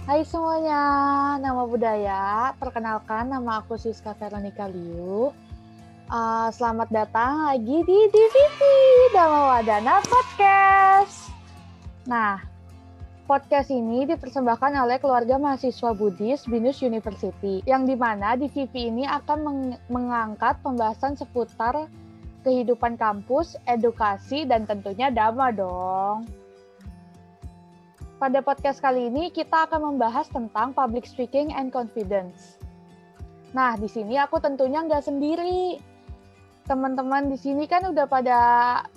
Hai semuanya, nama budaya. Perkenalkan, nama aku Siska Veronica Liu. Selamat datang lagi di DVP, Dhamma Wadana Podcast. Nah, podcast ini dipersembahkan oleh keluarga mahasiswa Buddhis Binus University, yang dimana DVP ini akan mengangkat pembahasan seputar kehidupan kampus, edukasi, dan tentunya Dhamma dong. Pada podcast kali ini kita akan membahas tentang public speaking and confidence. Nah, di sini aku tentunya nggak sendiri. Teman-teman di sini kan udah pada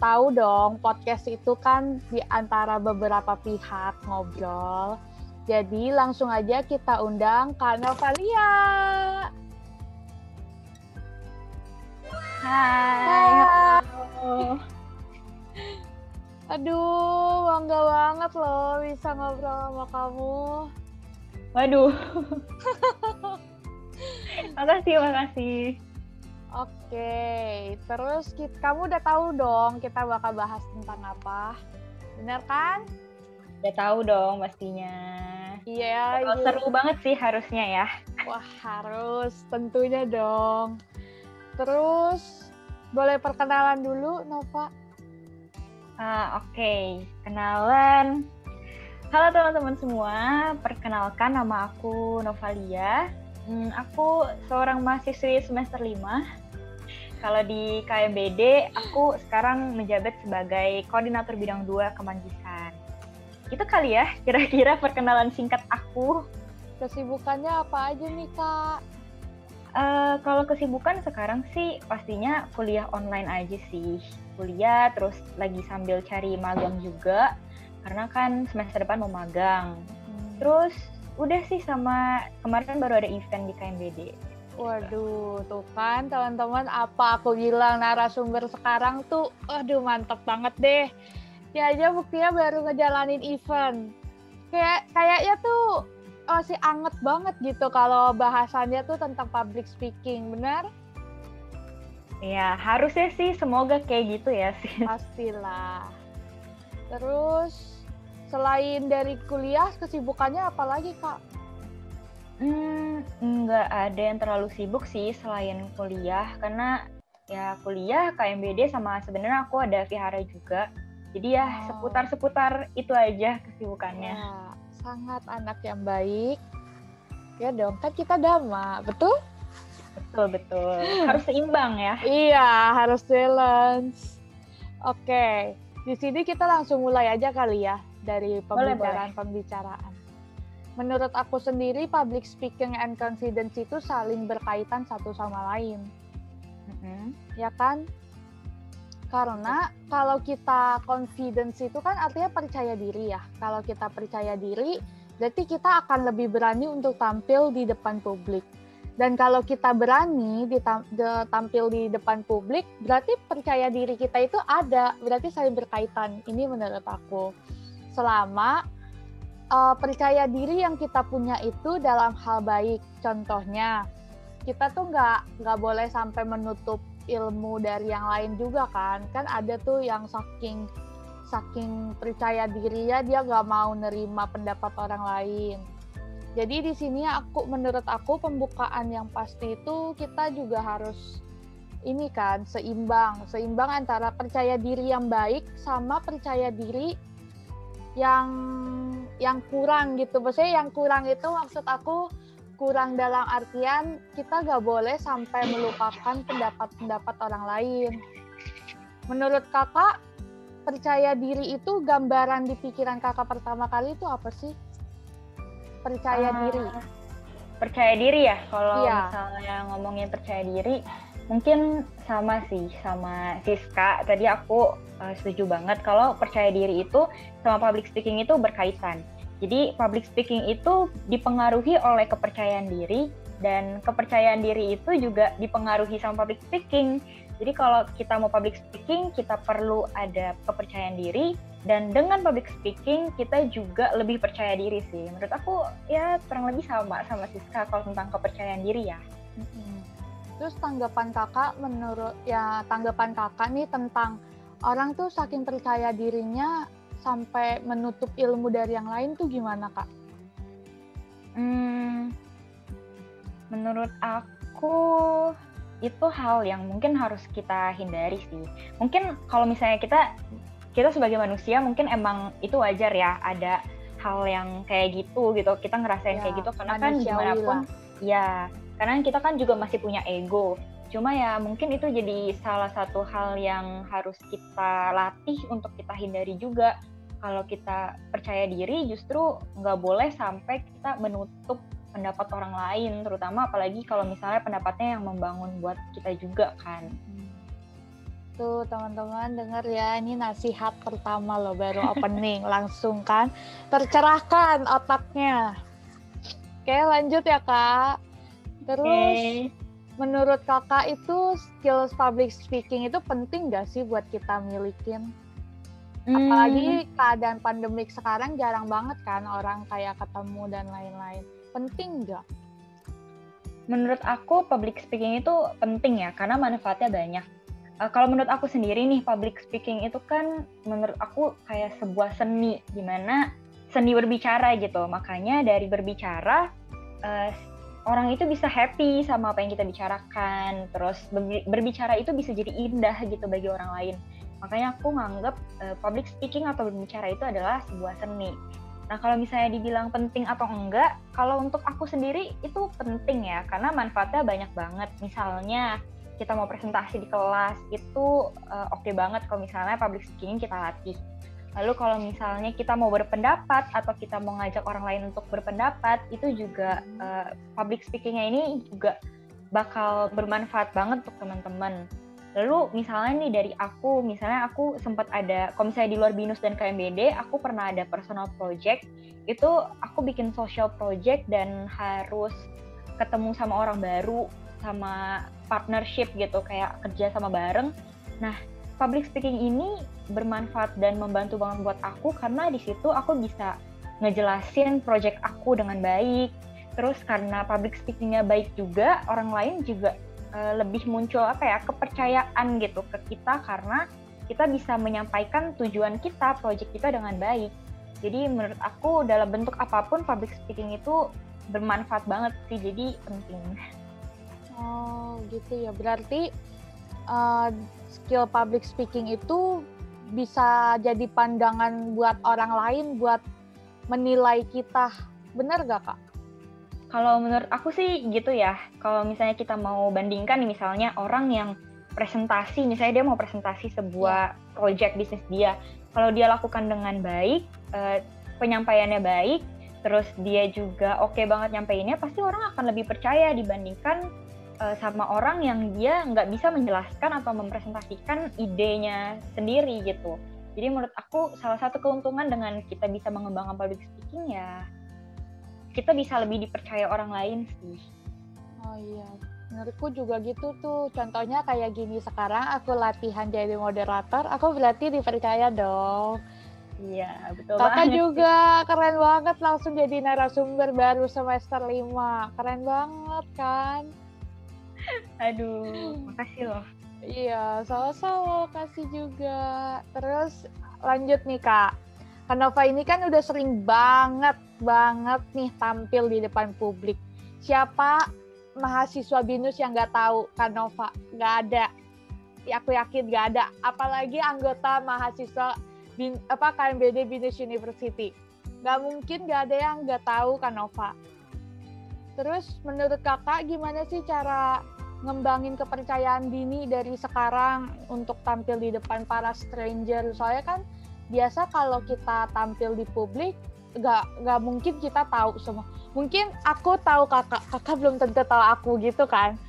tahu dong, podcast itu kan di antara beberapa pihak ngobrol. Jadi langsung aja kita undang Kak Novalia. Hai. Aduh, bangga banget loh bisa ngobrol sama kamu. Waduh. Makasih. Oke, terus kamu udah tahu dong kita bakal bahas tentang apa? Benar kan? Udah tahu dong pastinya. Iya. Seru banget sih harusnya ya. Wah, harus. Tentunya dong. Terus, boleh perkenalan dulu, Nova? Oke. Kenalan. Halo teman-teman semua, perkenalkan nama aku Novalia. Aku seorang mahasiswi semester 5. Kalau di KMBD, aku sekarang menjabat sebagai koordinator bidang 2 Kemanjisan. Itu kali ya, kira-kira perkenalan singkat aku. Kesibukannya apa aja nih, Kak? Kalau kesibukan sekarang sih pastinya kuliah online aja sih. Kuliah terus lagi sambil cari magang juga, karena kan semester depan mau magang. Terus udah sih, sama kemarin baru ada event di KMBD. Waduh, tuh kan teman-teman, apa aku bilang narasumber sekarang tuh, aduh mantep banget deh. Ya aja buktinya baru ngejalanin event. Kayaknya tuh masih anget banget gitu kalau bahasannya tuh tentang public speaking, benar? Ya, harusnya sih, semoga kayak gitu ya sih. Pastilah. Terus, selain dari kuliah, kesibukannya apa lagi, Kak? Nggak ada yang terlalu sibuk sih selain kuliah, karena ya kuliah, KMBD, sama sebenarnya aku ada vihara juga. Jadi ya seputar-seputar itu aja kesibukannya. Ya, sangat anak yang baik. Ya dong, kan kita Dhamma, betul? Betul. Harus seimbang ya. Iya, harus balance. Oke, di sini kita langsung mulai aja kali ya dari pembicaraan. Menurut aku sendiri, public speaking and confidence itu saling berkaitan satu sama lain. Ya kan? Karena kalau kita confidence itu kan artinya percaya diri ya. Kalau kita percaya diri, berarti kita akan lebih berani untuk tampil di depan publik. Dan kalau kita berani tampil di depan publik, berarti percaya diri kita itu ada, berarti saling berkaitan. Ini menurut aku. Selama percaya diri yang kita punya itu dalam hal baik. Contohnya, kita tuh nggak boleh sampai menutup ilmu dari yang lain juga kan ada tuh yang saking percaya dirinya dia nggak mau nerima pendapat orang lain. Jadi di sini menurut aku pembukaan yang pasti itu kita juga harus ini kan seimbang antara percaya diri yang baik sama percaya diri yang kurang gitu. Maksudnya yang kurang itu maksud aku kurang dalam artian kita nggak boleh sampai melupakan pendapat orang lain. Menurut kakak, percaya diri itu gambaran di pikiran kakak pertama kali itu apa sih? Percaya diri. Percaya diri ya? Kalau misalnya ngomongin percaya diri, mungkin sama Siska. Tadi aku setuju banget kalau percaya diri itu sama public speaking itu berkaitan. Jadi public speaking itu dipengaruhi oleh kepercayaan diri, dan kepercayaan diri itu juga dipengaruhi sama public speaking. Jadi kalau kita mau public speaking, kita perlu ada kepercayaan diri, dan dengan public speaking kita juga lebih percaya diri sih. Menurut aku ya kurang lebih sama Siska kalau tentang kepercayaan diri ya. Terus tanggapan kakak nih tentang orang tuh saking percaya dirinya sampai menutup ilmu dari yang lain tuh gimana, Kak? Menurut aku itu hal yang mungkin harus kita hindari sih. Mungkin kalau misalnya kita sebagai manusia mungkin emang itu wajar ya, ada hal yang kayak gitu. Kita ngerasain kayak gitu karena kan gimana pun ya, karena kita kan juga masih punya ego. Cuma ya mungkin itu jadi salah satu hal yang harus kita latih untuk kita hindari juga. Kalau kita percaya diri justru nggak boleh sampai kita menutup pendapat orang lain, terutama apalagi kalau misalnya pendapatnya yang membangun buat kita juga kan. Tuh teman-teman dengar ya, ini nasihat pertama loh, baru opening langsung kan tercerahkan otaknya. Oke, lanjut ya Kak. Terus menurut Kakak itu skills public speaking itu penting gak sih buat kita milikin? Apalagi keadaan pandemik sekarang jarang banget kan orang kayak ketemu dan lain-lain. Penting nggak? Menurut aku public speaking itu penting ya, karena manfaatnya banyak. Kalau menurut aku sendiri nih, public speaking itu kan menurut aku kayak sebuah seni, dimana seni berbicara gitu. Makanya dari berbicara, orang itu bisa happy sama apa yang kita bicarakan. Terus berbicara itu bisa jadi indah gitu bagi orang lain. Makanya aku nganggep public speaking atau berbicara itu adalah sebuah seni. Nah, kalau misalnya dibilang penting atau enggak, kalau untuk aku sendiri itu penting ya, karena manfaatnya banyak banget. Misalnya, kita mau presentasi di kelas, itu oke banget kalau misalnya public speaking kita latih. Lalu kalau misalnya kita mau berpendapat, atau kita mau ngajak orang lain untuk berpendapat, itu juga public speaking-nya ini juga bakal bermanfaat banget untuk teman-teman. Lalu misalnya nih dari aku, misalnya aku sempat ada, kalau misalnya di luar BINUS dan KMBD, aku pernah ada personal project, itu aku bikin social project dan harus ketemu sama orang baru, sama partnership gitu, kayak kerja sama bareng. Nah, public speaking ini bermanfaat dan membantu banget buat aku, karena di situ aku bisa ngejelasin project aku dengan baik. Terus karena public speaking-nya baik juga, orang lain juga lebih muncul kepercayaan gitu ke kita, karena kita bisa menyampaikan tujuan kita, project kita dengan baik. Jadi menurut aku dalam bentuk apapun public speaking itu bermanfaat banget sih, jadi penting. Oh gitu ya, berarti skill public speaking itu bisa jadi pandangan buat orang lain buat menilai kita, benar gak Kak? Kalau menurut aku sih gitu ya, kalau misalnya kita mau bandingkan nih, misalnya orang yang presentasi, misalnya dia mau presentasi sebuah project bisnis dia, kalau dia lakukan dengan baik, penyampaiannya baik, terus dia juga oke banget nyampeinnya, pasti orang akan lebih percaya dibandingkan sama orang yang dia nggak bisa menjelaskan atau mempresentasikan idenya sendiri gitu. Jadi menurut aku salah satu keuntungan dengan kita bisa mengembangkan public speaking ya, kita bisa lebih dipercaya orang lain sih. Oh iya, menurutku juga gitu tuh. Contohnya kayak gini, sekarang aku latihan jadi moderator, aku berarti dipercaya dong. Iya, betul Kakak banget. juga keren banget langsung jadi narasumber baru semester 5. Keren banget kan? Aduh, makasih loh. Iya, sama-sama, kasih juga. Terus lanjut nih Kak. Kanova ini kan udah sering banget nih tampil di depan publik. Siapa mahasiswa BINUS yang nggak tahu Kanova? Nggak ada. Ya, aku yakin nggak ada. Apalagi anggota mahasiswa KMBD BINUS University. Nggak mungkin nggak ada yang nggak tahu Kanova. Terus menurut Kakak gimana sih cara ngembangin kepercayaan dini dari sekarang untuk tampil di depan para stranger? Soalnya kan biasa kalau kita tampil di publik, nggak mungkin kita tahu semua. Mungkin aku tahu kakak belum tentu tahu aku gitu kan.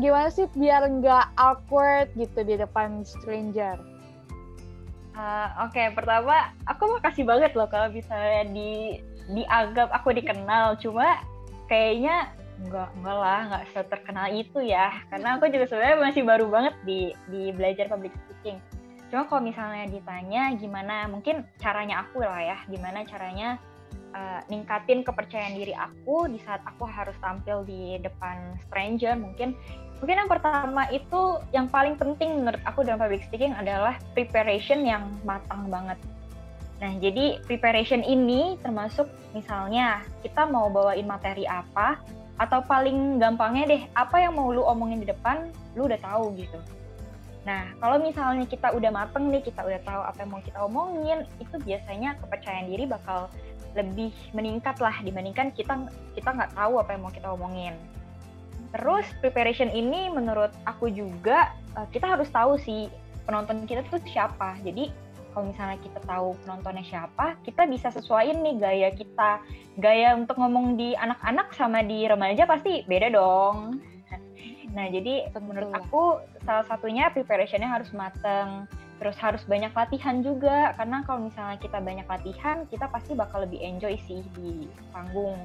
Gimana sih biar nggak awkward gitu di depan stranger? Oke, pertama aku makasih banget loh kalau misalnya dianggap aku dikenal. Cuma kayaknya nggak seterkenal itu ya, karena aku juga sebenarnya masih baru banget di belajar public speaking. Cuma kalau misalnya ditanya gimana, mungkin caranya aku lah ya, gimana caranya ningkatin kepercayaan diri aku di saat aku harus tampil di depan stranger. Mungkin yang pertama itu, yang paling penting menurut aku dalam public speaking adalah preparation yang matang banget. Nah, jadi preparation ini termasuk misalnya kita mau bawain materi apa, atau paling gampangnya deh, apa yang mau lu omongin di depan, lu udah tahu gitu. Nah, kalau misalnya kita udah mateng nih, kita udah tahu apa yang mau kita omongin, itu biasanya kepercayaan diri bakal lebih meningkat lah dibandingkan kita nggak tahu apa yang mau kita omongin. Terus preparation ini menurut aku juga kita harus tahu sih penonton kita tuh siapa. Jadi kalau misalnya kita tahu penontonnya siapa, kita bisa sesuaiin nih gaya kita. Gaya untuk ngomong di anak-anak sama di remaja pasti beda dong. Nah, jadi menurut aku salah satunya preparationnya harus mateng. Terus harus banyak latihan juga, karena kalau misalnya kita banyak latihan, kita pasti bakal lebih enjoy sih di panggung.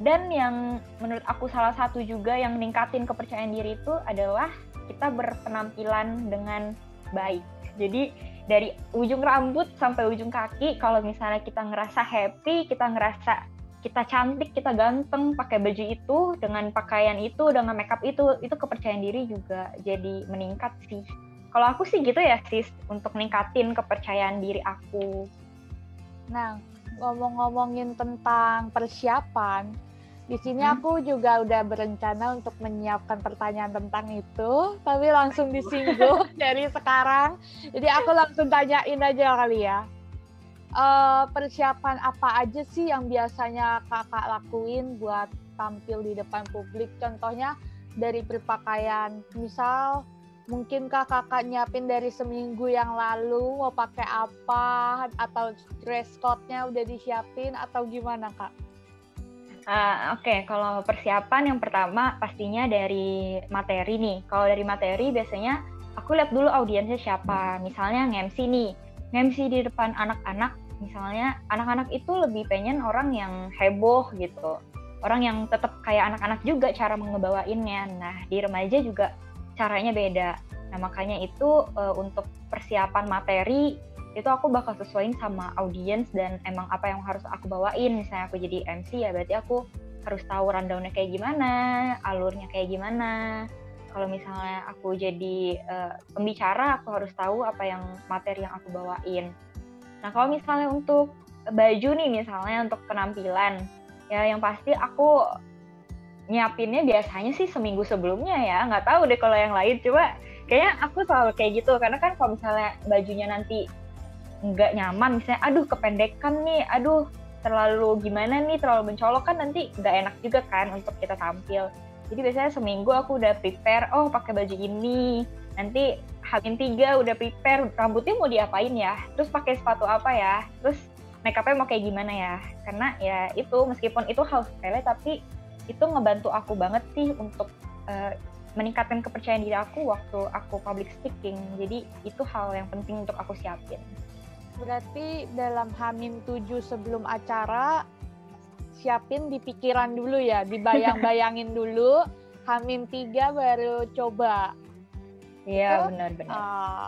Dan yang menurut aku salah satu juga yang ningkatin kepercayaan diri itu adalah kita berpenampilan dengan baik. Jadi dari ujung rambut sampai ujung kaki, kalau misalnya kita ngerasa happy, kita ngerasa kita cantik, kita ganteng pakai baju itu, dengan pakaian itu, dengan makeup itu kepercayaan diri juga jadi meningkat sih. Kalau aku sih gitu ya sis, untuk ningkatin kepercayaan diri aku. Nah, ngomong-ngomongin tentang persiapan, di sini aku juga udah berencana untuk menyiapkan pertanyaan tentang itu, tapi langsung disinggung dari sekarang. Jadi aku langsung tanyain aja kali ya. Persiapan apa aja sih yang biasanya kakak lakuin buat tampil di depan publik? Contohnya dari berpakaian, misal mungkinkah kakak nyiapin dari seminggu yang lalu mau pakai apa, atau dress code-nya udah disiapin atau gimana kak? Oke, kalau persiapan yang pertama pastinya dari materi nih. Kalau dari materi biasanya aku lihat dulu audiensnya siapa. Misalnya nge-MC nih, nge-MC di depan anak-anak. Misalnya anak-anak itu lebih pengen orang yang heboh gitu. Orang yang tetap kayak anak-anak juga cara ngebawainnya. Nah, di remaja juga caranya beda. Nah, makanya itu untuk persiapan materi itu aku bakal sesuaiin sama audiens dan emang apa yang harus aku bawain. Misalnya aku jadi MC ya berarti aku harus tahu rundown-nya kayak gimana, alurnya kayak gimana. Kalau misalnya aku jadi pembicara, aku harus tahu apa yang materi yang aku bawain. Nah, kalau misalnya untuk baju nih misalnya untuk penampilan, ya yang pasti aku nyiapinnya biasanya sih seminggu sebelumnya ya. Nggak tahu deh kalau yang lain, coba kayaknya aku selalu kayak gitu. Karena kan kalau misalnya bajunya nanti nggak nyaman, misalnya aduh kependekan nih, aduh terlalu gimana nih, terlalu mencolok kan nanti nggak enak juga kan untuk kita tampil. Jadi biasanya seminggu aku udah prepare, oh pakai baju ini, nanti H-3 udah prepare, rambutnya mau diapain ya, terus pakai sepatu apa ya, terus make up-nya mau kayak gimana ya. Karena ya itu meskipun itu hal sepele tapi itu ngebantu aku banget sih untuk meningkatkan kepercayaan diri aku waktu aku public speaking. Jadi itu hal yang penting untuk aku siapin. Berarti dalam H-7 sebelum acara siapin di pikiran dulu ya, dibayang-bayangin dulu, H-3 baru coba. Iya, benar-benar.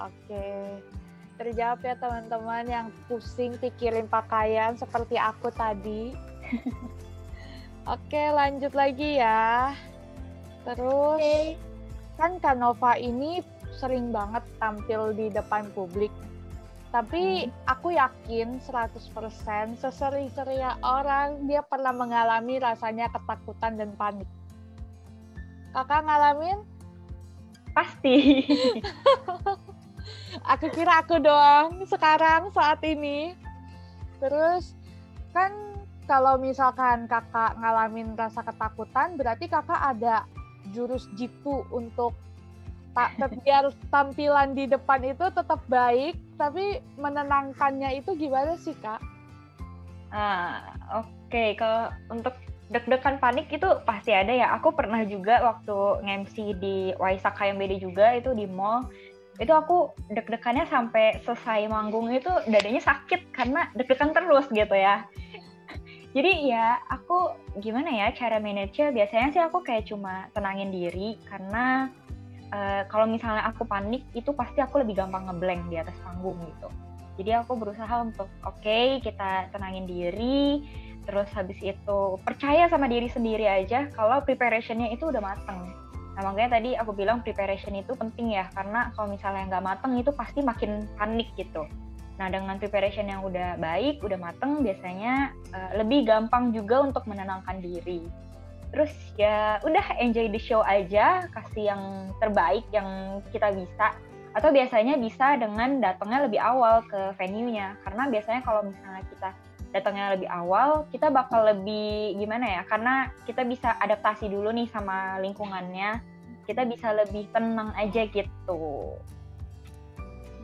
Oke. Terjawab ya teman-teman yang pusing pikirin pakaian seperti aku tadi. Oke, lanjut lagi ya. Terus, kan Kak Nova ini sering banget tampil di depan publik. Tapi aku yakin 100% seseri-seria orang dia pernah mengalami rasanya ketakutan dan panik. Kakak ngalamin? Pasti. Aku kira aku doang sekarang saat ini. Terus kan kalau misalkan kakak ngalamin rasa ketakutan, berarti kakak ada jurus jitu untuk biar tampilan di depan itu tetap baik, tapi menenangkannya itu gimana sih kak? Oke. Kalau untuk deg-degan panik itu pasti ada ya. Aku pernah juga waktu nge-MC di Waisak KMBD juga, itu di mall. Itu aku deg-degannya sampai selesai manggung itu dadanya sakit karena deg-degan terus gitu ya. Jadi ya aku gimana ya cara manage-nya, biasanya sih aku kayak cuma tenangin diri karena kalau misalnya aku panik itu pasti aku lebih gampang ngeblank di atas panggung gitu. Jadi aku berusaha untuk oke, kita tenangin diri, terus habis itu percaya sama diri sendiri aja kalau preparation-nya itu udah mateng. Nah makanya tadi aku bilang preparation itu penting ya, karena kalau misalnya nggak mateng itu pasti makin panik gitu. Nah, dengan preparation yang udah baik, udah mateng, biasanya lebih gampang juga untuk menenangkan diri. Terus ya udah enjoy the show aja, kasih yang terbaik yang kita bisa. Atau biasanya bisa dengan datangnya lebih awal ke venue-nya. Karena biasanya kalau misalnya kita datangnya lebih awal, kita bakal lebih gimana ya, karena kita bisa adaptasi dulu nih sama lingkungannya, kita bisa lebih tenang aja gitu.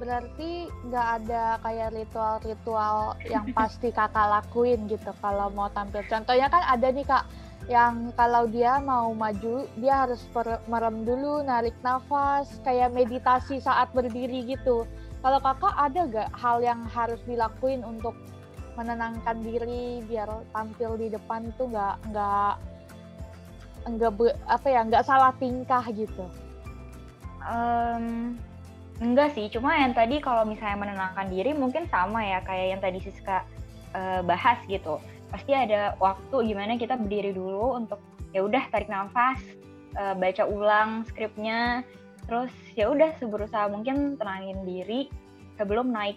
Berarti nggak ada kayak ritual-ritual yang pasti kakak lakuin gitu kalau mau tampil. Contohnya kan ada nih kak, yang kalau dia mau maju, dia harus merem dulu, narik nafas, kayak meditasi saat berdiri gitu. Kalau kakak ada nggak hal yang harus dilakuin untuk menenangkan diri biar tampil di depan tuh nggak salah tingkah gitu? Enggak sih, cuma yang tadi kalau misalnya menenangkan diri mungkin sama ya kayak yang tadi Siska bahas gitu. Pasti ada waktu gimana kita berdiri dulu untuk ya udah tarik nafas, baca ulang skripnya, terus ya udah berusaha mungkin tenangin diri sebelum naik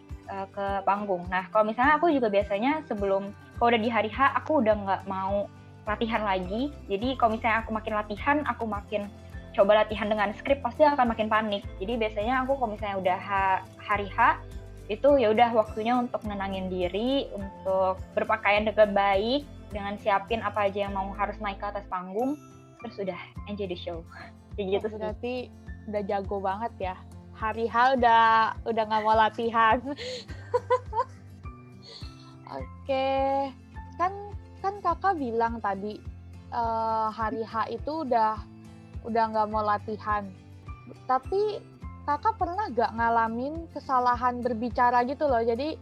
ke panggung. Nah kalau misalnya aku juga biasanya kalau udah di hari H aku udah nggak mau latihan lagi. Jadi kalau misalnya aku makin latihan, aku makin coba latihan dengan skrip pasti akan makin panik. Jadi biasanya aku kalau misalnya udah hari H itu ya udah waktunya untuk nenangin diri, untuk berpakaian dengan baik, dengan siapin apa aja yang mau harus naik ke atas panggung, terus udah enjoy the show. Kayak gitu sih. Berarti udah jago banget ya. Hari H udah nggak mau latihan. Oke, kan kakak bilang tadi hari H itu udah nggak mau latihan. Tapi kakak pernah nggak ngalamin kesalahan berbicara gitu loh? Jadi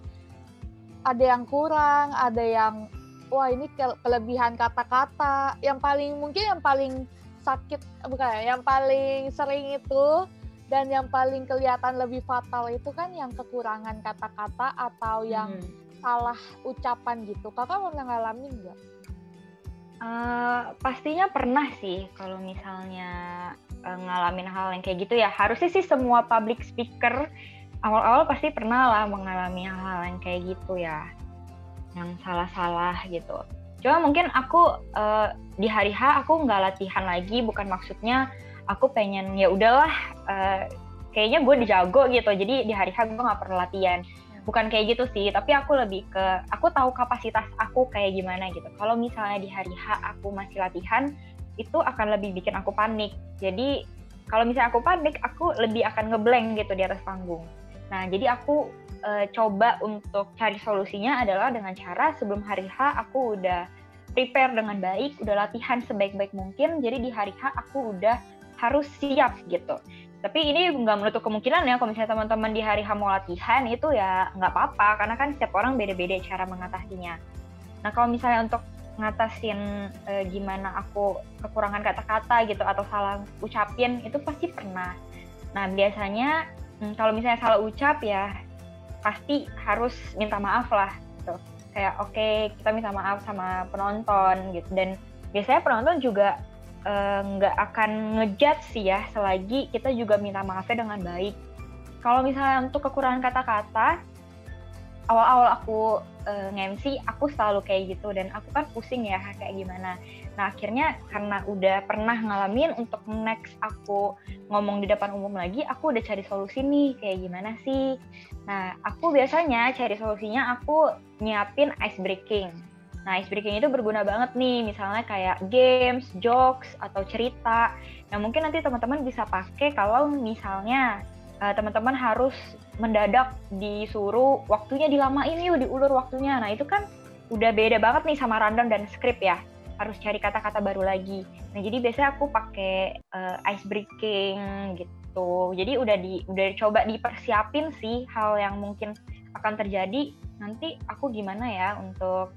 ada yang kurang, ada yang wah ini kelebihan kata-kata. Yang paling sakit bukan ya? Yang paling sering itu dan yang paling kelihatan lebih fatal itu kan yang kekurangan kata-kata atau yang salah ucapan gitu. Kakak pernah ngalamin nggak? Pastinya pernah sih kalau misalnya ngalamin hal yang kayak gitu ya. Harusnya sih semua public speaker awal-awal pasti pernah lah mengalami hal yang kayak gitu ya, yang salah-salah gitu. Cuma mungkin aku di hari H aku nggak latihan lagi, bukan maksudnya aku pengen ya udahlah kayaknya gue dijago gitu, jadi di hari H gue nggak perlu latihan. Bukan kayak gitu sih, tapi aku lebih ke aku tahu kapasitas aku kayak gimana gitu. Kalau misalnya di hari H aku masih latihan, itu akan lebih bikin aku panik. Jadi kalau misalnya aku panik, aku lebih akan ngeblank gitu di atas panggung. Nah, jadi aku coba untuk cari solusinya adalah dengan cara sebelum hari H aku udah prepare dengan baik, udah latihan sebaik-baik mungkin. Jadi di hari H aku udah harus siap gitu. Tapi ini nggak menutup kemungkinan ya kalau misalnya teman-teman di hari H mau latihan itu ya nggak apa-apa karena kan setiap orang beda-beda cara mengatasinya. Nah kalau misalnya untuk ngatasin gimana aku kekurangan kata-kata gitu atau salah ucapin itu pasti pernah. Nah biasanya kalau misalnya salah ucap ya pasti harus minta maaf lah gitu. Kayak oke, kita minta maaf sama penonton gitu, dan biasanya penonton juga nggak akan ngejudge sih ya selagi kita juga minta maafnya dengan baik. Kalau misalnya untuk kekurangan kata-kata, awal-awal aku nge-MC aku selalu kayak gitu dan aku kan pusing ya kayak gimana. Nah akhirnya karena udah pernah ngalamin, untuk next aku ngomong di depan umum lagi aku udah cari solusi nih kayak gimana sih. Nah aku biasanya cari solusinya aku nyiapin ice breaking. Nah, ice breaking itu berguna banget nih, misalnya kayak games, jokes, atau cerita. Nah, mungkin nanti teman-teman bisa pakai kalau misalnya teman-teman harus mendadak disuruh waktunya dilamain yuk, diulur waktunya. Nah, itu kan udah beda banget nih sama rundown dan script ya. Harus cari kata-kata baru lagi. Nah, jadi biasanya aku pakai ice breaking gitu. Jadi udah coba dipersiapin sih hal yang mungkin akan terjadi. Nanti aku gimana ya untuk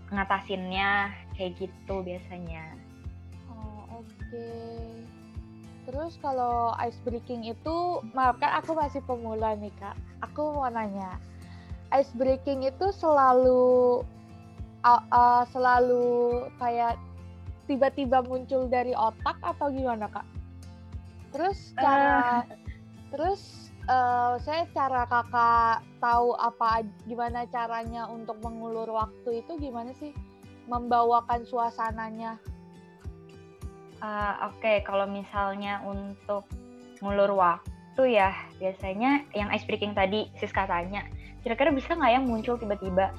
ngatasinnya kayak gitu biasanya. Oh, oke. Terus kalau ice breaking itu, maaf kan aku masih pemula nih Kak. Aku mau nanya, ice breaking itu selalu kayak tiba-tiba muncul dari otak atau gimana Kak? Terus saya cara kakak tahu gimana caranya untuk mengulur waktu itu gimana sih? Membawakan suasananya. Oke, kalau misalnya untuk ngulur waktu ya, biasanya yang ice breaking tadi Siska tanya, kira-kira bisa nggak yang muncul tiba-tiba?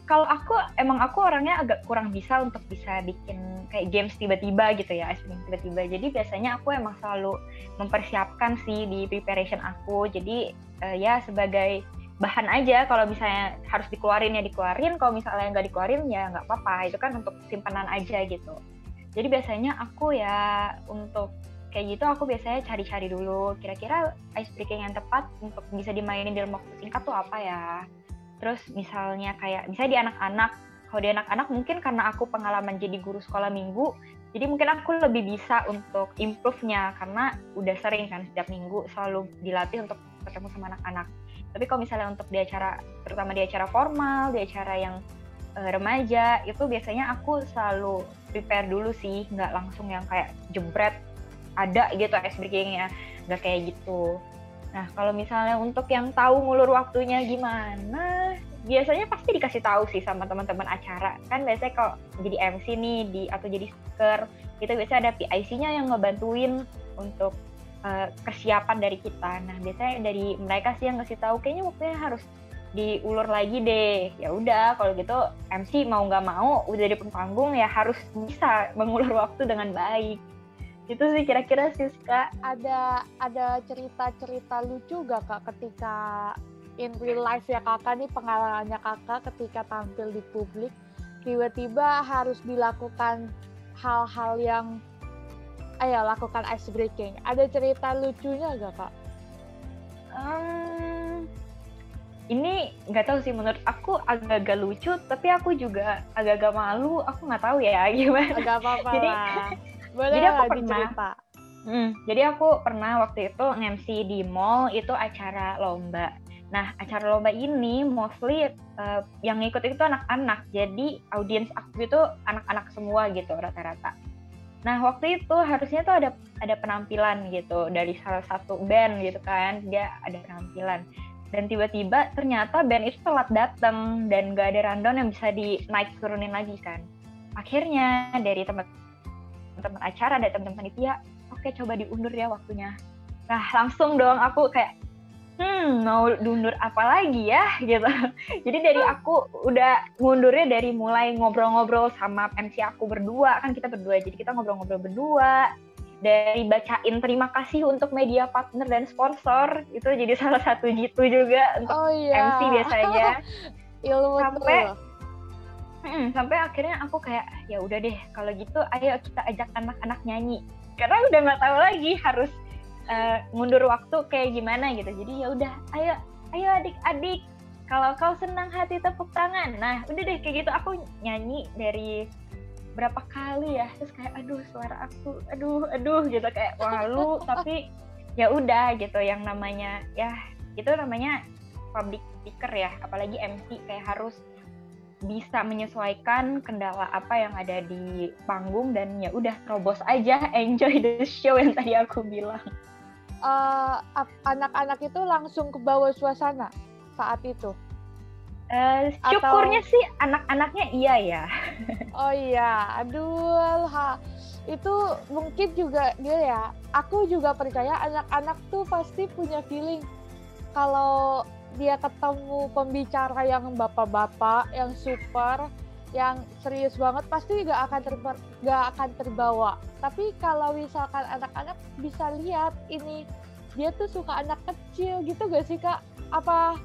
Kalau aku orangnya agak kurang bisa untuk bisa bikin kayak games tiba-tiba gitu ya, ice breaking tiba-tiba. Jadi biasanya aku emang selalu mempersiapkan sih di preparation aku. Jadi ya sebagai bahan aja, kalau misalnya harus dikeluarin ya dikeluarin, kalau misalnya nggak dikeluarin ya nggak apa-apa, itu kan untuk simpanan aja gitu. Jadi biasanya aku ya untuk kayak gitu aku biasanya cari-cari dulu kira-kira ice breaking yang tepat untuk bisa dimainin dalam waktu singkat tuh apa ya. Terus misalnya di anak-anak, kalau di anak-anak mungkin karena aku pengalaman jadi guru sekolah minggu, jadi mungkin aku lebih bisa untuk improve-nya karena udah sering kan setiap minggu selalu dilatih untuk ketemu sama anak-anak. Tapi kalau misalnya untuk di acara, terutama di acara formal, di acara yang remaja, itu biasanya aku selalu prepare dulu sih, nggak langsung yang kayak jebret ada gitu ice breaking-nya, nggak kayak gitu. Nah kalau misalnya untuk yang tahu ngulur waktunya gimana, biasanya pasti dikasih tahu sih sama teman-teman acara. Kan biasanya kalau jadi MC nih atau jadi speaker, itu biasanya ada PIC-nya yang ngebantuin untuk persiapan dari kita. Nah biasanya dari mereka sih yang ngasih tahu, kayaknya waktunya harus diulur lagi deh. Ya udah kalau gitu MC mau nggak mau udah di panggung ya harus bisa mengulur waktu dengan baik. Itu sih kira-kira Siska. Ada cerita-cerita lucu gak Kak ketika in real life ya Kakak nih, pengalamannya Kakak ketika tampil di publik tiba-tiba harus dilakukan hal-hal yang lakukan ice breaking. Ada cerita lucunya gak Kak? Ini nggak tahu sih, menurut aku agak-agak lucu, tapi aku juga agak-agak malu. Aku nggak tahu ya gimana. Agak apa-apa lah. Boleh jadi aku pernah dicerita. Jadi aku pernah waktu itu nge-MC di mall, itu acara lomba. Nah acara lomba ini mostly yang ngikut itu anak-anak. Jadi audiens aku itu anak-anak semua gitu rata-rata. Nah waktu itu harusnya tuh ada penampilan gitu dari salah satu band gitu kan, dia ada penampilan. Dan tiba-tiba ternyata band itu telat datang dan gak ada rundown yang bisa naik turunin lagi kan. Akhirnya dari teman-teman acara dan teman-teman panitia, oke coba diundur ya waktunya. Nah langsung dong aku kayak mau diundur apa lagi ya gitu. Jadi dari aku udah ngundurnya dari mulai ngobrol-ngobrol sama MC aku berdua, kan kita berdua, jadi kita ngobrol-ngobrol berdua. Dari bacain terima kasih untuk media partner dan sponsor, itu jadi salah satu gitu juga untuk MC biasanya. Sampai akhirnya aku kayak ya udah deh kalau gitu ayo kita ajak anak-anak nyanyi, karena udah nggak tahu lagi harus ngundur waktu kayak gimana gitu. Jadi ya udah ayo adik-adik, kalau kau senang hati tepuk tangan. Nah udah deh kayak gitu aku nyanyi dari berapa kali ya, terus kayak aduh suara aku aduh gitu kayak malu tapi ya udah gitu, yang namanya ya itu namanya public speaker ya, apalagi MC kayak harus bisa menyesuaikan kendala apa yang ada di panggung dan ya udah terobos aja, enjoy the show yang tadi aku bilang. Anak-anak itu langsung ke bawah suasana saat itu. Syukurnya sih anak-anaknya iya ya. Oh iya, aduh, itu mungkin juga dia ya. Aku juga percaya anak-anak tuh pasti punya feeling kalau dia ketemu pembicara yang bapak-bapak, yang super, yang serius banget, pasti gak akan terbawa. Tapi kalau misalkan anak-anak bisa lihat ini dia tuh suka anak kecil gitu gak sih Kak? Apa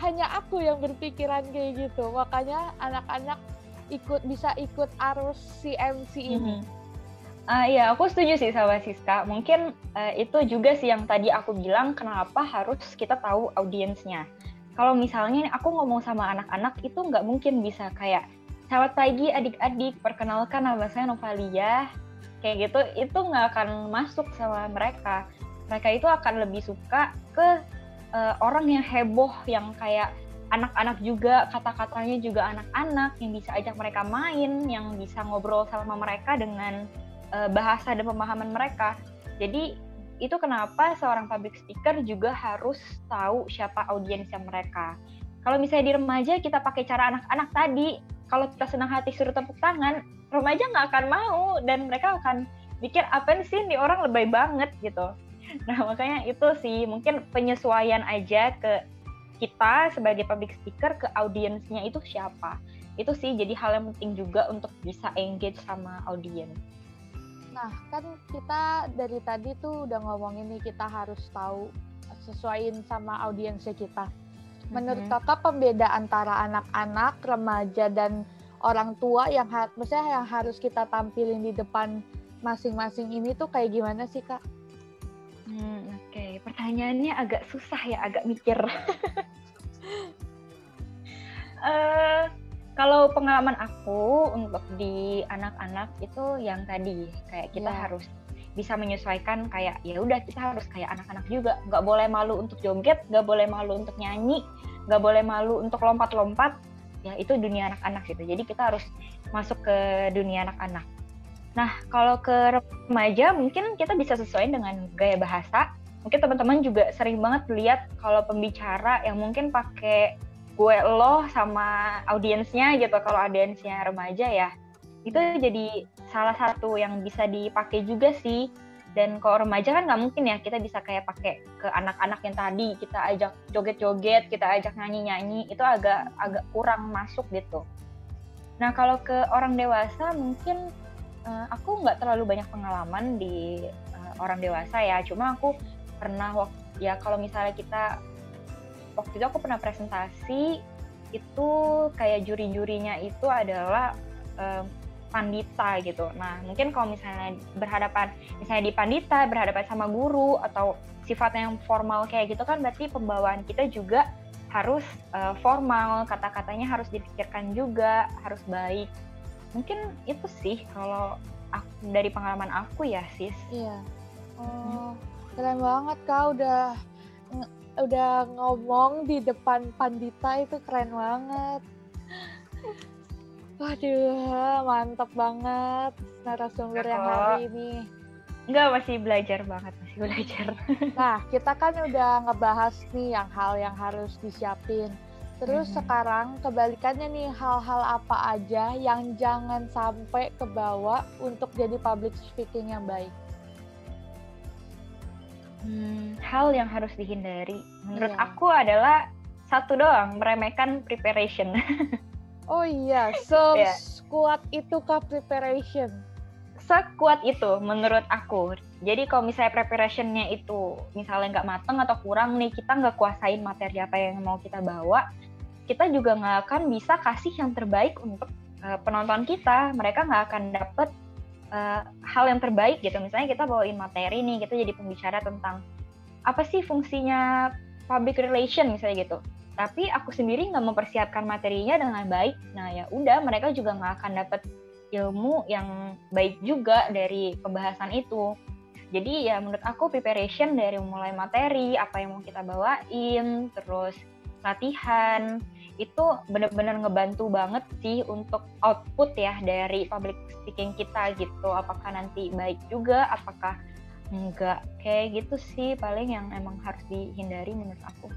hanya aku yang berpikiran kayak gitu, makanya anak-anak bisa ikut arus si MC ini. Ya aku setuju sih sama Siska. Mungkin itu juga sih yang tadi aku bilang kenapa harus kita tahu audiensnya. Kalau misalnya aku ngomong sama anak-anak itu nggak mungkin bisa kayak selamat pagi adik-adik, perkenalkan nama saya Novalia, kayak gitu, itu nggak akan masuk sama mereka. Mereka itu akan lebih suka ke orang yang heboh, yang kayak anak-anak juga, kata-katanya juga anak-anak, yang bisa ajak mereka main, yang bisa ngobrol sama mereka dengan bahasa dan pemahaman mereka. Jadi itu kenapa seorang public speaker juga harus tahu siapa audiensnya mereka. Kalau misalnya di remaja kita pakai cara anak-anak tadi, kalau kita senang hati suruh tepuk tangan, remaja nggak akan mau dan mereka akan pikir apa sih nih orang lebay banget gitu. Nah makanya itu sih mungkin penyesuaian aja ke kita sebagai public speaker ke audiensnya itu siapa. Itu sih jadi hal yang penting juga untuk bisa engage sama audiens. Nah, kan kita dari tadi tuh udah ngomongin nih kita harus tahu sesuaiin sama audiensnya kita. Menurut kakak pembeda antara anak-anak, remaja, dan orang tua yang maksudnya yang harus kita tampilin di depan masing-masing ini tuh kayak gimana sih, Kak? Oke. Pertanyaannya agak susah ya, agak mikir. Kalau pengalaman aku untuk di anak-anak itu yang tadi kayak kita harus bisa menyesuaikan, kayak ya udah kita harus kayak anak-anak juga, nggak boleh malu untuk joget, nggak boleh malu untuk nyanyi, nggak boleh malu untuk lompat-lompat, ya itu dunia anak-anak gitu. Jadi kita harus masuk ke dunia anak-anak. Nah kalau ke remaja mungkin kita bisa sesuaiin dengan gaya bahasa. Mungkin teman-teman juga sering banget lihat kalau pembicara yang mungkin pakai gue lo sama audiensnya gitu, kalau audiensnya remaja ya itu jadi salah satu yang bisa dipakai juga sih. Dan kalau remaja kan nggak mungkin ya kita bisa kayak pakai ke anak-anak yang tadi kita ajak joget-joget, kita ajak nyanyi-nyanyi, itu agak kurang masuk gitu. Nah kalau ke orang dewasa mungkin aku nggak terlalu banyak pengalaman di orang dewasa ya, cuma aku pernah ya kalau misalnya kita waktu itu aku pernah presentasi itu kayak juri-jurinya itu adalah pandita gitu. Nah mungkin kalau misalnya misalnya di pandita berhadapan sama guru atau sifatnya yang formal kayak gitu kan berarti pembawaan kita juga harus formal, kata-katanya harus dipikirkan juga, harus baik. Mungkin itu sih kalau dari pengalaman aku ya sis. Iya. Oh keren banget Kak, udah ngomong di depan pandita, itu keren banget. Waduh, mantap banget narasumber yang hari ini. Enggak, masih belajar banget, masih belajar. Nah, kita kan udah ngebahas nih hal yang harus disiapin. Terus sekarang kebalikannya nih, hal-hal apa aja yang jangan sampai kebawa untuk jadi public speaking yang baik? Hal yang harus dihindari menurut aku adalah satu doang, meremehkan preparation. Oh iya, sekuat itu kah preparation? Sekuat itu menurut aku. Jadi kalau misalnya preparationnya itu misalnya nggak mateng atau kurang nih, kita nggak kuasain materi apa yang mau kita bawa, kita juga nggak akan bisa kasih yang terbaik untuk penonton kita. Mereka nggak akan dapet hal yang terbaik gitu. Misalnya kita bawain materi nih, kita jadi pembicara tentang apa sih fungsinya public relation misalnya gitu, tapi aku sendiri nggak mempersiapkan materinya dengan baik, nah ya udah mereka juga nggak akan dapet ilmu yang baik juga dari pembahasan itu. Jadi ya menurut aku preparation dari mulai materi, apa yang mau kita bawain, terus latihan, itu benar-benar ngebantu banget sih untuk output ya dari public speaking kita gitu. Apakah nanti baik juga, apakah enggak, kayak gitu sih paling yang emang harus dihindari menurut aku.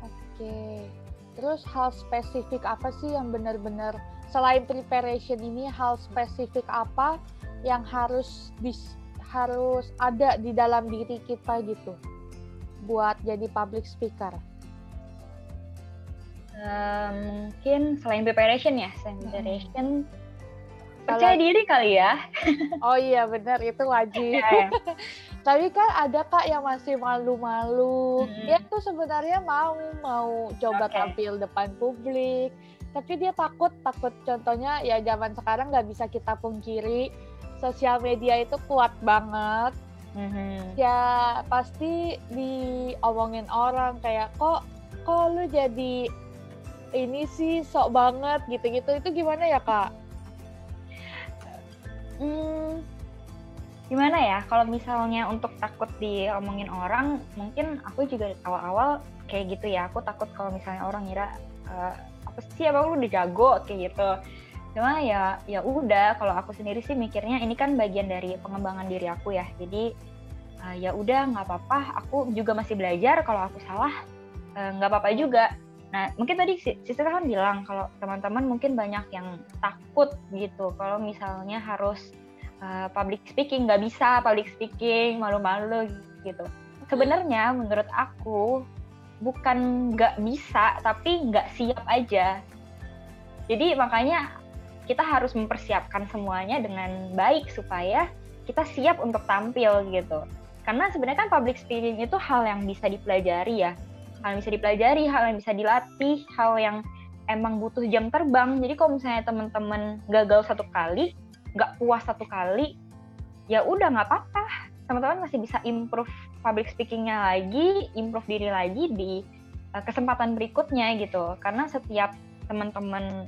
Oke, terus hal spesifik apa sih yang benar-benar selain preparation ini, hal spesifik apa yang harus ada di dalam diri kita gitu buat jadi public speaker? Mungkin selain preparation ya, percaya diri kali ya. Oh iya benar, itu wajib. Tapi kan ada Kak yang masih malu-malu. Dia tuh sebenarnya mau coba tampil depan publik, tapi dia takut contohnya ya zaman sekarang nggak bisa kita pungkiri, sosial media itu kuat banget. Ya pasti diomongin orang kayak kok lu jadi ini sih sok banget gitu-gitu. Itu gimana ya Kak? Gimana ya, kalau misalnya untuk takut diomongin orang, mungkin aku juga awal-awal kayak gitu ya, aku takut kalau misalnya orang ngira apa sih abang lu udah jago kayak gitu. Cuma ya udah, kalau aku sendiri sih mikirnya ini kan bagian dari pengembangan diri aku ya, jadi ya udah nggak apa-apa, aku juga masih belajar, kalau aku salah nggak apa-apa juga. Nah, mungkin tadi Siska kan bilang kalau teman-teman mungkin banyak yang takut gitu kalau misalnya harus public speaking, nggak bisa public speaking, malu-malu gitu. Sebenarnya menurut aku bukan nggak bisa, tapi nggak siap aja. Jadi makanya kita harus mempersiapkan semuanya dengan baik supaya kita siap untuk tampil gitu. Karena sebenarnya kan public speaking itu hal yang bisa dipelajari ya. Hal yang bisa dipelajari, hal yang bisa dilatih, hal yang emang butuh jam terbang. Jadi kalau misalnya teman-teman gagal satu kali, nggak puas satu kali, ya udah nggak apa-apa. Teman-teman masih bisa improve public speaking-nya lagi, improve diri lagi di kesempatan berikutnya gitu. Karena setiap teman-teman,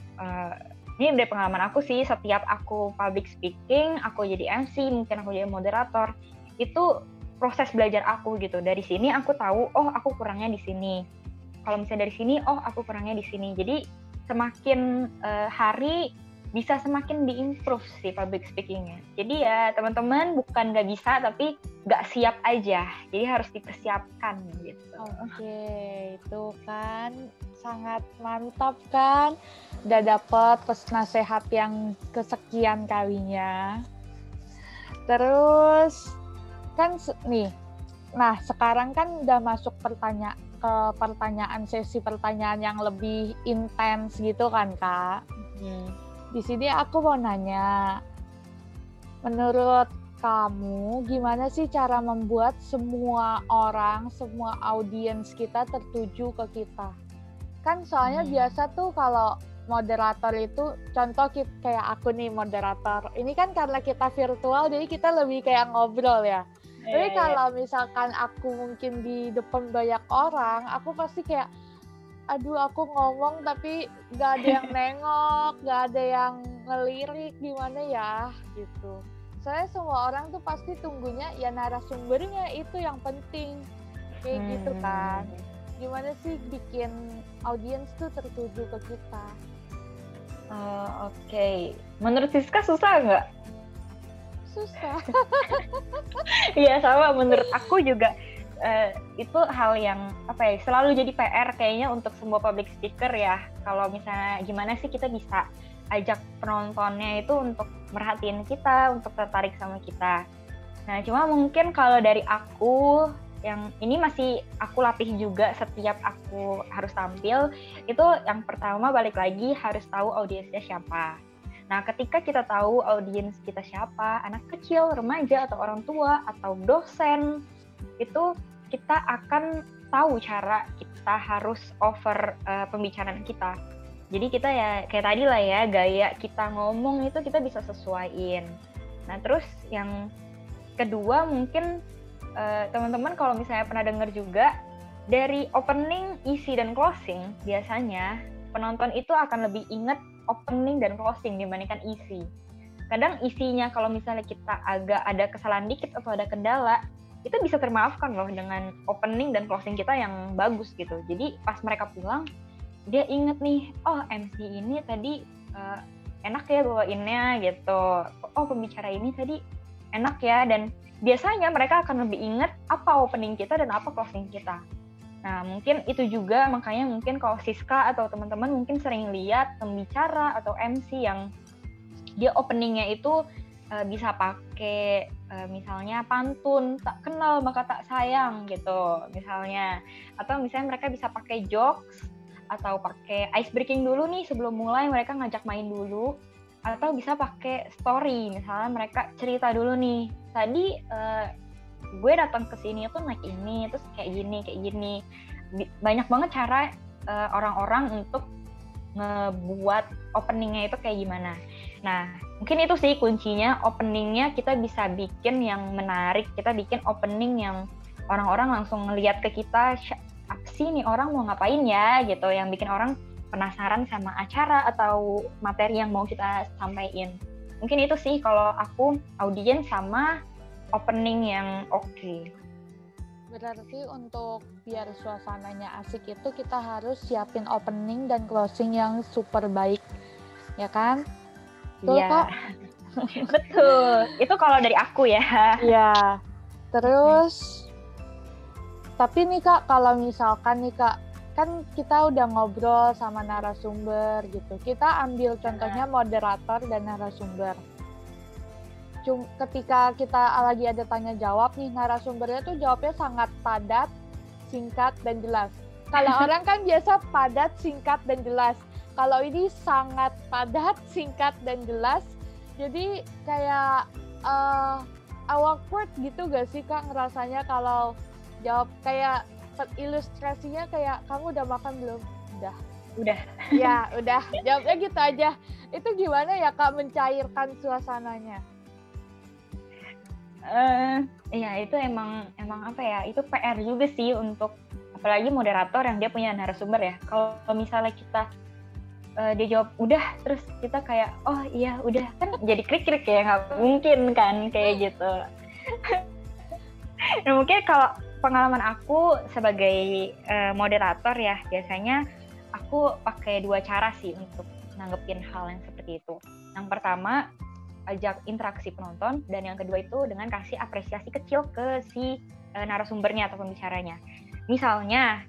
ini dari pengalaman aku sih, setiap aku public speaking, aku jadi MC, mungkin aku jadi moderator, itu proses belajar aku gitu. Dari sini aku tahu, oh aku kurangnya di sini. Kalau misalnya dari sini, oh aku kurangnya di sini. Jadi semakin hari bisa semakin diimprove sih public speaking-nya. Jadi ya teman-teman bukan nggak bisa, tapi nggak siap aja. Jadi harus dipersiapkan gitu. Oke, itu kan sangat mantap kan. Udah dapet nasihat yang kesekian kalinya. Terus kan nih, nah sekarang kan udah masuk pertanyaan sesi pertanyaan yang lebih intens gitu kan Kak. Di sini aku mau nanya, menurut kamu gimana sih cara membuat semua orang, semua audiens kita tertuju ke kita? Kan soalnya biasa tuh kalau moderator itu, contoh kayak aku nih moderator, ini kan karena kita virtual jadi kita lebih kayak ngobrol ya. Tapi kalau misalkan aku mungkin di depan banyak orang, aku pasti kayak aduh aku ngomong tapi gak ada yang nengok, gak ada yang ngelirik gimana ya gitu. Soalnya semua orang tuh pasti tunggunya ya narasumbernya itu yang penting kayak gitu kan. Gimana sih bikin audiens tuh tertuju ke kita? Oke. Menurut Siska susah nggak? Susah. Iya sama, menurut aku juga itu hal yang selalu jadi PR kayaknya untuk semua public speaker ya. Kalau misalnya gimana sih kita bisa ajak penontonnya itu untuk merhatiin kita, untuk tertarik sama kita. Nah cuma mungkin kalau dari aku, yang ini masih aku latih juga setiap aku harus tampil, itu yang pertama balik lagi harus tahu audiensnya siapa. Nah ketika kita tahu audiens kita siapa, anak kecil, remaja, atau orang tua, atau dosen, itu kita akan tahu cara kita harus over pembicaraan kita. Jadi kita ya kayak tadi lah ya, gaya kita ngomong itu kita bisa sesuaiin. Nah terus yang kedua mungkin teman-teman kalau misalnya pernah dengar juga, dari opening, isi, dan closing biasanya penonton itu akan lebih ingat opening dan closing dibandingkan isi. Kadang isinya kalau misalnya kita agak ada kesalahan dikit atau ada kendala, itu bisa termaafkan loh dengan opening dan closing kita yang bagus gitu. Jadi pas mereka pulang, dia inget nih, oh MC ini tadi enak ya bawainnya gitu. Oh pembicara ini tadi enak ya, dan biasanya mereka akan lebih inget apa opening kita dan apa closing kita. Nah mungkin itu juga makanya mungkin kalau Siska atau teman-teman mungkin sering lihat pembicara atau MC yang dia openingnya itu bisa pakai misalnya pantun, tak kenal maka tak sayang gitu misalnya, atau misalnya mereka bisa pakai jokes atau pakai ice breaking dulu nih sebelum mulai, mereka ngajak main dulu, atau bisa pakai story, misalnya mereka cerita dulu nih, tadi gue datang ke sini tuh naik ini, terus kayak gini. Banyak banget cara orang-orang untuk ngebuat openingnya itu kayak gimana. Nah, mungkin itu sih kuncinya, openingnya kita bisa bikin yang menarik, kita bikin opening yang orang-orang langsung ngeliat ke kita, apa sih nih orang mau ngapain ya gitu, yang bikin orang penasaran sama acara atau materi yang mau kita sampaikan. Mungkin itu sih kalau aku, audiens sama opening yang oke. Berarti untuk biar suasananya asik itu kita harus siapin opening dan closing yang super baik, ya kan? Iya, betul. Itu kalau dari aku ya. Iya. Terus, tapi nih Kak, kalau misalkan nih Kak, kan kita udah ngobrol sama narasumber gitu. Kita ambil contohnya moderator dan narasumber. Ketika kita lagi ada tanya jawab nih, narasumbernya tuh jawabnya sangat padat, singkat, dan jelas. Kalau orang kan biasa padat, singkat, dan jelas. Kalau ini sangat padat, singkat, dan jelas. Jadi kayak awkward gitu gak sih Kak ngerasanya kalau jawab kayak ilustrasinya kayak kamu udah makan belum? Udah. Ya, udah. Jawabnya gitu aja. Itu gimana ya Kak mencairkan suasananya? Iya itu emang apa ya? Itu PR juga sih untuk apalagi moderator yang dia punya narasumber ya. Kalau misalnya kita dia jawab udah, terus kita kayak oh iya udah, kan jadi krik-krik ya, nggak mungkin kan kayak gitu. Nah mungkin kalau pengalaman aku sebagai moderator ya, biasanya aku pakai 2 cara sih untuk nanggepin hal yang seperti itu. Yang pertama, ajak interaksi penonton, dan yang kedua itu dengan kasih apresiasi kecil ke si narasumbernya atau pembicaranya. Misalnya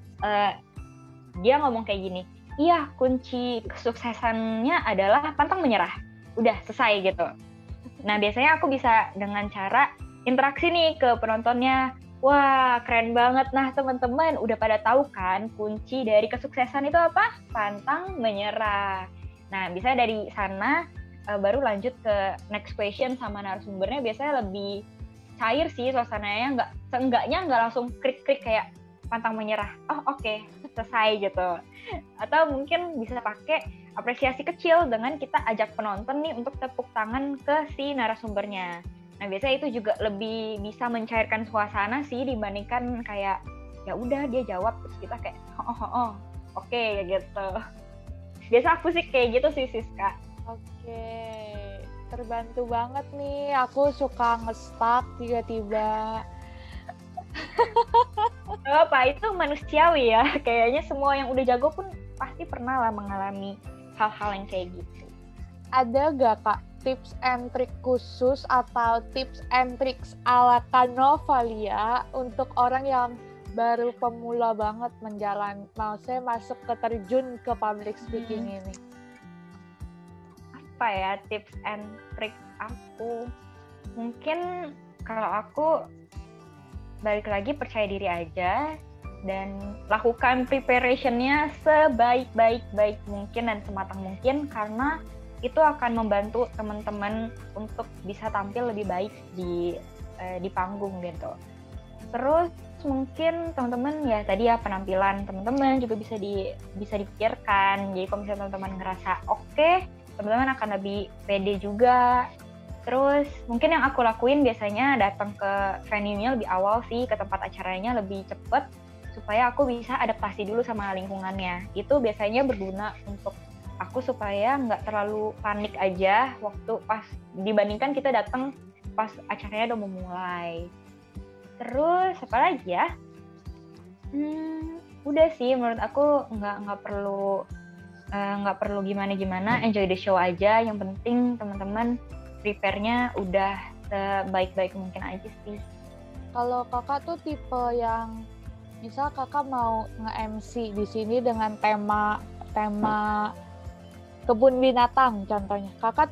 dia ngomong kayak gini, iya kunci kesuksesannya adalah pantang menyerah. Udah selesai gitu. Nah biasanya aku bisa dengan cara interaksi nih ke penontonnya. Wah keren banget. Nah teman-teman udah pada tahu kan kunci dari kesuksesan itu apa? Pantang menyerah. Nah bisa dari sana baru lanjut ke next question sama narasumbernya. Biasanya lebih cair sih suasananya, seenggaknya nggak langsung krik-krik kayak pantang menyerah. Oh oke, selesai gitu. Atau mungkin bisa pakai apresiasi kecil dengan kita ajak penonton nih untuk tepuk tangan ke si narasumbernya. Nah biasanya itu juga lebih bisa mencairkan suasana sih dibandingkan kayak ya udah dia jawab terus kita kayak oke, gitu. Biasa aku sih kayak gitu sih Siska. Oke, terbantu banget nih. Aku suka nge-stuck tiba-tiba. Apa itu manusiawi ya? Kayaknya semua yang udah jago pun pasti pernah lah mengalami hal-hal yang kayak gitu. Ada gak Kak tips and trick khusus atau tips and tricks ala Kanovalia untuk orang yang baru pemula banget maksudnya masuk ke terjun ke public speaking ini? Apa ya tips and trick aku? Mungkin kalau aku balik lagi percaya diri aja dan lakukan preparationnya sebaik-baik mungkin dan sematang mungkin, karena itu akan membantu teman-teman untuk bisa tampil lebih baik di panggung gitu. Terus mungkin teman-teman ya tadi ya penampilan teman-teman juga bisa dipikirkan. Jadi kalau misalnya teman-teman ngerasa oke, teman-teman akan lebih pede juga. Terus mungkin yang aku lakuin biasanya datang ke venue-nya lebih awal sih, ke tempat acaranya lebih cepet supaya aku bisa adaptasi dulu sama lingkungannya. Itu biasanya berguna untuk aku supaya nggak terlalu panik aja waktu pas dibandingkan kita datang pas acaranya udah mau mulai. Terus apa lagi ya? Udah sih menurut aku nggak perlu gimana-gimana, enjoy the show aja. Yang penting teman-teman prepare-nya udah sebaik-baik mungkin aja sih. Kalau kakak tuh tipe yang misal kakak mau nge-MC di sini dengan tema kebun binatang contohnya. Kakak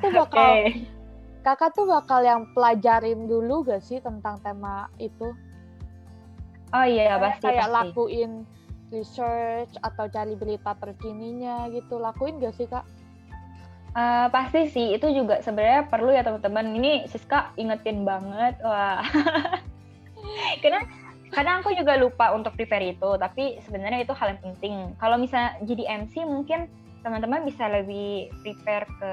tuh bakal yang pelajarin dulu gak sih tentang tema itu? Oh iya pasti. Kayak lakuin research atau cari berita terkininya gitu. Lakuin gak sih Kak? Pasti sih, itu juga sebenarnya perlu ya teman-teman. Ini Siska ingetin banget. Wah. Karena kadang aku juga lupa untuk prepare itu, tapi sebenarnya itu hal yang penting. Kalau misalnya jadi MC mungkin teman-teman bisa lebih prepare ke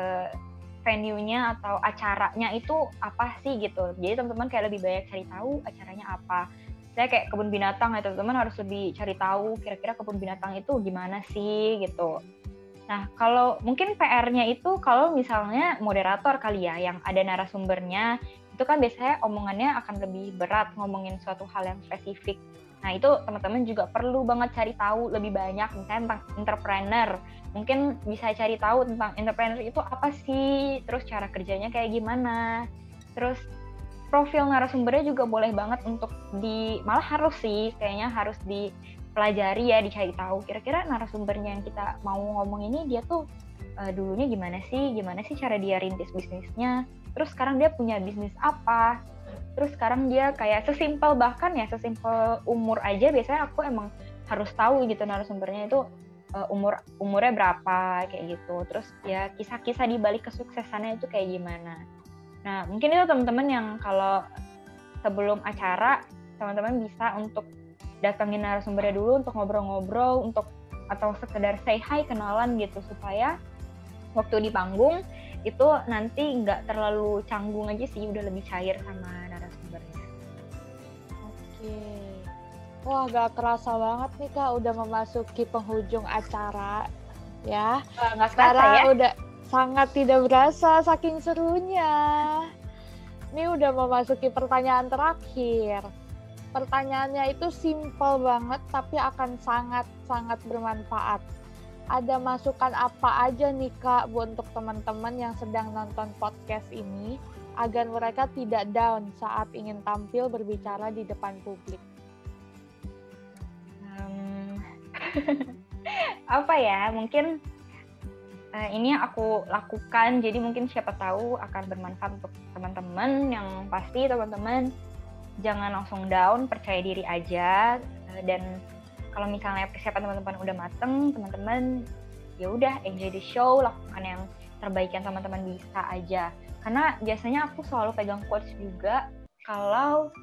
venue-nya atau acaranya itu apa sih gitu. Jadi teman-teman kayak lebih banyak cari tahu acaranya apa. Saya kayak kebun binatang ya, teman-teman harus lebih cari tahu kira-kira kebun binatang itu gimana sih gitu. Nah, kalau mungkin PR-nya itu kalau misalnya moderator kali ya yang ada narasumbernya, itu kan biasanya omongannya akan lebih berat ngomongin suatu hal yang spesifik. Nah, itu teman-teman juga perlu banget cari tahu lebih banyak, misalnya tentang entrepreneur. Mungkin bisa cari tahu tentang entrepreneur itu apa sih, terus cara kerjanya kayak gimana. Terus profil narasumbernya juga boleh banget untuk malah harus sih kayaknya harus dipelajari ya, dicari tahu kira-kira narasumbernya yang kita mau ngomong ini dia tuh dulunya gimana sih cara dia rintis bisnisnya, terus sekarang dia punya bisnis apa, terus sekarang dia kayak sesimpel umur aja biasanya aku emang harus tahu gitu narasumbernya itu umurnya berapa kayak gitu, terus ya kisah-kisah di balik kesuksesannya itu kayak gimana. Nah mungkin itu teman-teman yang kalau sebelum acara teman-teman bisa untuk datangin narasumbernya dulu untuk ngobrol-ngobrol atau sekedar say hi, kenalan gitu, supaya waktu di panggung itu nanti nggak terlalu canggung aja sih, udah lebih cair sama narasumbernya. Oke. Wah, gak kerasa banget nih Kak, udah memasuki penghujung acara ya. Nggak kerasa ya? Udah sangat tidak berasa saking serunya. Ini udah memasuki pertanyaan terakhir. Pertanyaannya itu simple banget tapi akan sangat-sangat bermanfaat. Ada masukan apa aja nih Kak untuk teman-teman yang sedang nonton podcast ini agar mereka tidak down saat ingin tampil berbicara di depan publik? Apa ya, mungkin ini yang aku lakukan, jadi mungkin siapa tahu akan bermanfaat untuk teman-teman. Yang pasti teman-teman jangan langsung down, percaya diri aja, dan kalau misalnya persiapan teman-teman udah mateng, teman-teman ya udah enjoy the show, lakukan yang terbaik yang teman-teman bisa aja. Karena biasanya aku selalu pegang quotes juga, kalau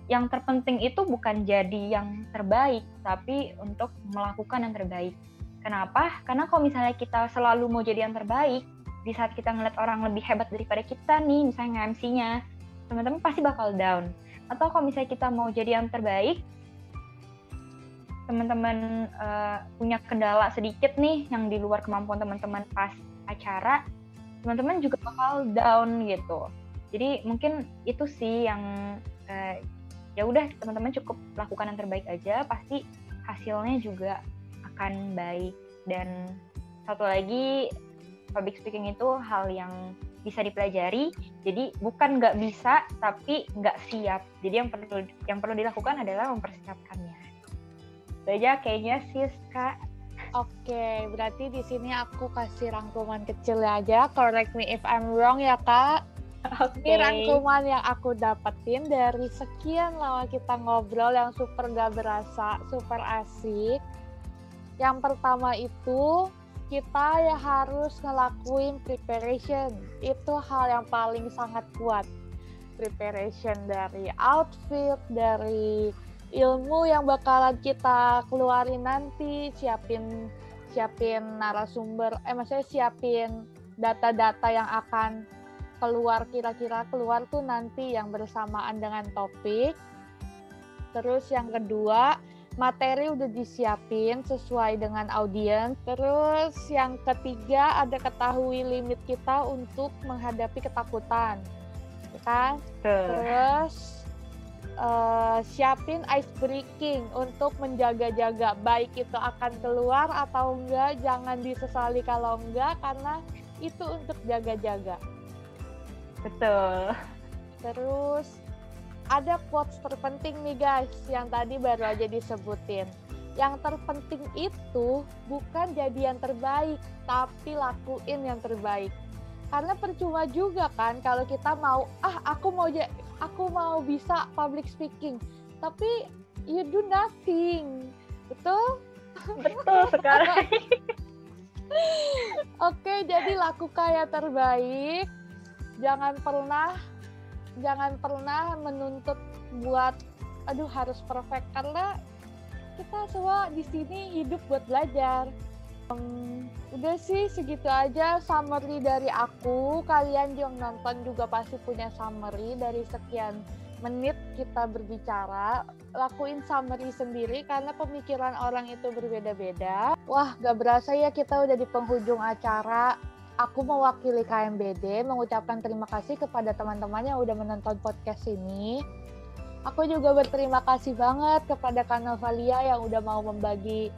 yang terpenting itu bukan jadi yang terbaik, tapi untuk melakukan yang terbaik. Kenapa? Karena kalau misalnya kita selalu mau jadi yang terbaik, di saat kita ngeliat orang lebih hebat daripada kita nih, misalnya nge-MC-nya, teman-teman pasti bakal down. Atau kalau misalnya kita mau jadi yang terbaik, teman-teman punya kendala sedikit nih yang di luar kemampuan teman-teman pas acara, teman-teman juga bakal down gitu. Jadi mungkin itu sih yang ya udah teman-teman cukup lakukan yang terbaik aja, pasti hasilnya juga akan baik. Dan satu lagi, public speaking itu hal yang bisa dipelajari, jadi bukan nggak bisa tapi nggak siap. Jadi yang perlu dilakukan adalah mempersiapkannya. Itu aja kayaknya sis Kak. Oke, berarti di sini aku kasih rangkuman kecil aja. Correct me if I'm wrong ya Kak. Ini rangkuman yang aku dapetin dari sekian lama kita ngobrol yang super gak berasa, super asik. Yang pertama itu kita ya harus ngelakuin preparation. Itu hal yang paling sangat kuat. Preparation dari outfit, dari ilmu yang bakalan kita keluarin nanti, siapin narasumber, maksudnya siapin data-data yang akan kira-kira keluar tuh nanti yang bersamaan dengan topik. Terus yang kedua, materi udah disiapin sesuai dengan audiens. Terus yang ketiga, ada ketahui limit kita untuk menghadapi ketakutan, kan? Terus siapin ice breaking untuk menjaga-jaga baik itu akan keluar atau enggak, jangan disesali kalau enggak, karena itu untuk jaga-jaga. Betul. Terus ada quotes terpenting nih guys, yang tadi baru aja disebutin. Yang terpenting itu bukan jadi yang terbaik, tapi lakuin yang terbaik. Karena percuma juga kan kalau kita mau, aku mau bisa public speaking, tapi you do nothing. Betul? Betul sekali. Oke, jadi lakukan yang terbaik. Jangan pernah menuntut buat harus perfect, karena kita semua di sini hidup buat belajar. Udah sih segitu aja summary dari aku. Kalian yang nonton juga pasti punya summary dari sekian menit kita berbicara. Lakuin summary sendiri karena pemikiran orang itu berbeda-beda. Wah, gak berasa ya kita udah di penghujung acara. Aku mewakili KMBD mengucapkan terima kasih kepada teman-teman yang udah menonton podcast ini. Aku juga berterima kasih banget kepada Kak Novalia yang udah mau membagi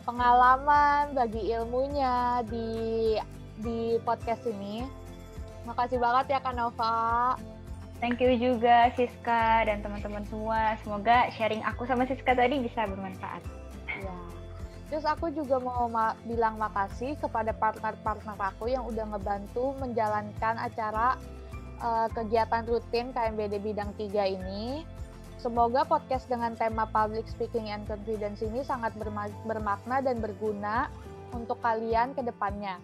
pengalaman, bagi ilmunya di podcast ini. Makasih banget ya Kak Nova. Thank you juga Siska dan teman-teman semua. Semoga sharing aku sama Siska tadi bisa bermanfaat. Ya. Terus aku juga mau bilang makasih kepada partner-partner aku yang udah ngebantu menjalankan acara kegiatan rutin KMBD Bidang 3 ini. Semoga podcast dengan tema Public Speaking and Confidence ini sangat bermakna dan berguna untuk kalian ke depannya.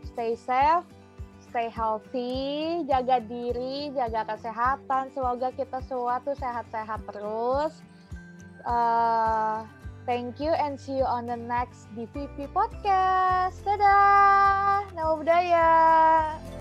Stay safe, stay healthy, jaga diri, jaga kesehatan. Semoga kita semua tuh sehat-sehat terus. Thank you and see you on the next DVP podcast. Dadah! Namo Buddhaya!